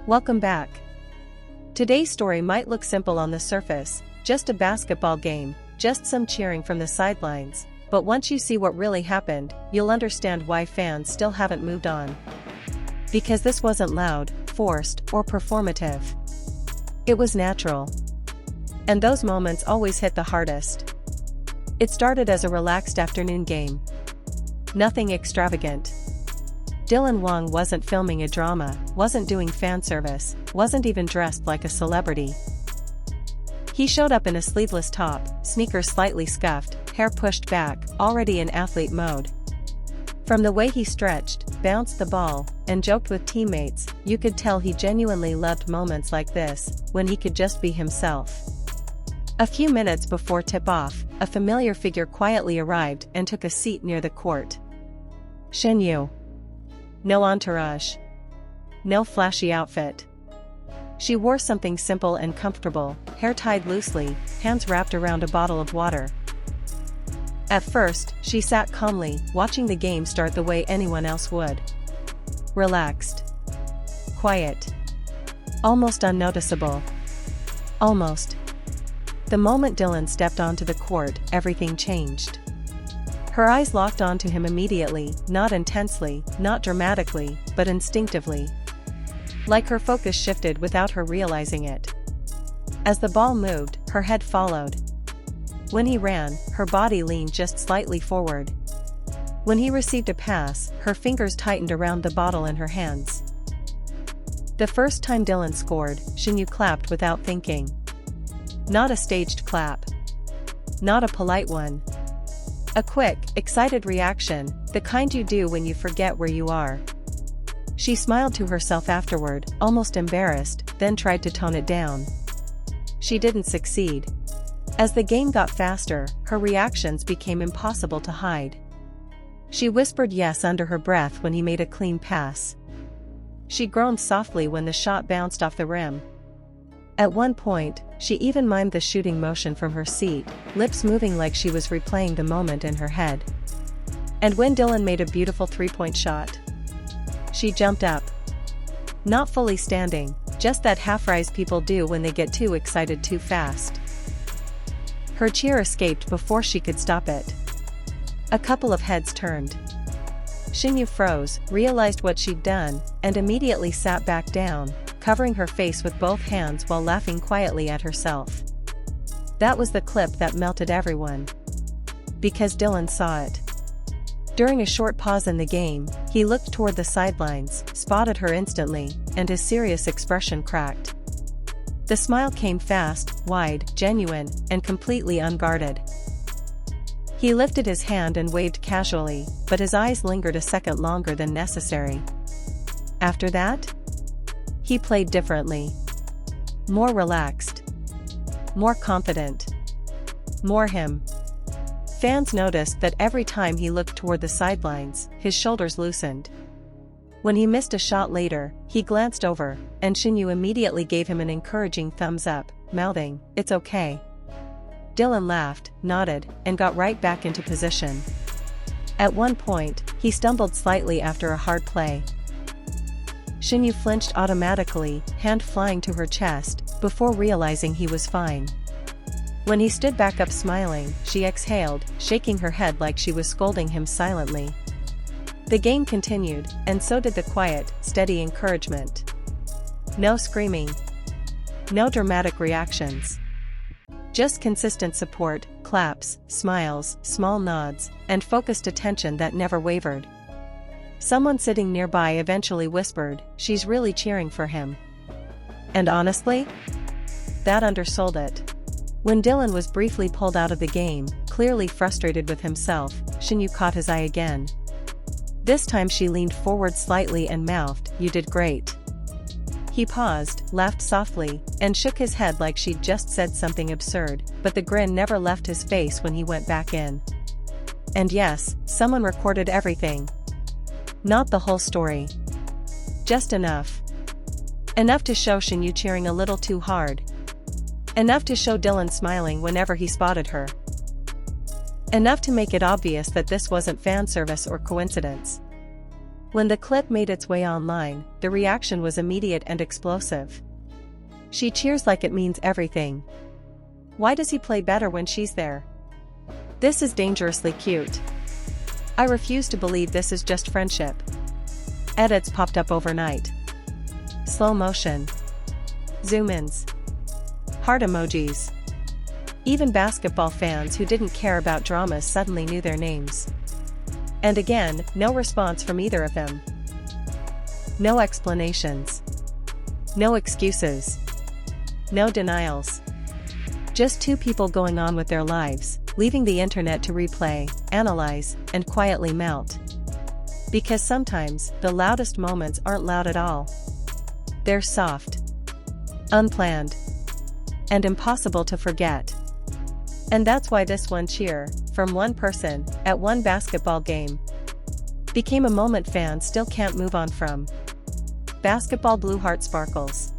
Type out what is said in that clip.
Welcome back. Today's story might look simple on the surface, just a basketball game, just some cheering from the sidelines, but once you see what really happened, you'll understand why fans still haven't moved on. Because this wasn't loud, forced, or performative. It was natural. And those moments always hit the hardest. It started as a relaxed afternoon game. Nothing extravagant. Dylan Wang wasn't filming a drama, wasn't doing fan service, wasn't even dressed like a celebrity. He showed up in a sleeveless top, sneakers slightly scuffed, hair pushed back, already in athlete mode. From the way he stretched, bounced the ball, and joked with teammates, you could tell he genuinely loved moments like this, when he could just be himself. A few minutes before tip-off, a familiar figure quietly arrived and took a seat near the court. Shen Yu. No entourage. No flashy outfit. She wore something simple and comfortable, hair tied loosely, hands wrapped around a bottle of water. At first, she sat calmly, watching the game start the way anyone else would. Relaxed. Quiet. Almost unnoticeable. Almost. The moment Dylan stepped onto the court, everything changed. Her eyes locked onto him immediately, not intensely, not dramatically, but instinctively. Like her focus shifted without her realizing it. As the ball moved, her head followed. When he ran, her body leaned just slightly forward. When he received a pass, her fingers tightened around the bottle in her hands. The first time Dylan scored, Shen Yu clapped without thinking. Not a staged clap. Not a polite one. A quick, excited reaction, the kind you do when you forget where you are. She smiled to herself afterward, almost embarrassed, then tried to tone it down. She didn't succeed. As the game got faster, her reactions became impossible to hide. She whispered yes under her breath when he made a clean pass. She groaned softly when the shot bounced off the rim. At one point, she even mimed the shooting motion from her seat, lips moving like she was replaying the moment in her head. And when Dylan made a beautiful three-point shot, she jumped up. Not fully standing, just that half-rise people do when they get too excited too fast. Her cheer escaped before she could stop it. A couple of heads turned. Shen Yu froze, realized what she'd done, and immediately sat back down, covering her face with both hands while laughing quietly at herself. That was the clip that melted everyone. Because Dylan saw it. During a short pause in the game, he looked toward the sidelines, spotted her instantly, and his serious expression cracked. The smile came fast, wide, genuine, and completely unguarded. He lifted his hand and waved casually, but his eyes lingered a second longer than necessary. After that, he played differently. More relaxed. More confident. More him. Fans noticed that every time he looked toward the sidelines, his shoulders loosened. When he missed a shot later, he glanced over, and Shen Yu immediately gave him an encouraging thumbs up, mouthing, "It's okay." Dylan laughed, nodded, and got right back into position. At one point, he stumbled slightly after a hard play. Shen Yu flinched automatically, hand flying to her chest, before realizing he was fine. When he stood back up smiling, she exhaled, shaking her head like she was scolding him silently. The game continued, and so did the quiet, steady encouragement. No screaming. No dramatic reactions. Just consistent support, claps, smiles, small nods, and focused attention that never wavered. Someone sitting nearby eventually whispered, "She's really cheering for him." And honestly, that undersold it. When Dylan was briefly pulled out of the game, clearly frustrated with himself, Shen Yu caught his eye again. This time she leaned forward slightly and mouthed, "You did great." He paused, laughed softly, and shook his head like she'd just said something absurd, but the grin never left his face when he went back in. And yes, someone recorded everything. Not the whole story. Just enough. Enough to show Shen Yu cheering a little too hard. Enough to show Dylan smiling whenever he spotted her. Enough to make it obvious that this wasn't fan service or coincidence. When the clip made its way online, the reaction was immediate and explosive. She cheers like it means everything. Why does he play better when she's there? This is dangerously cute. I refuse to believe this is just friendship. Edits popped up overnight. Slow motion. Zoom-ins. Heart emojis. Even basketball fans who didn't care about dramas suddenly knew their names. And again, no response from either of them. No explanations. No excuses. No denials. Just two people going on with their lives, leaving the internet to replay, analyze, and quietly melt. Because sometimes, the loudest moments aren't loud at all. They're soft, unplanned, and impossible to forget. And that's why this one cheer, from one person, at one basketball game, became a moment fans still can't move on from. Basketball blue heart sparkles.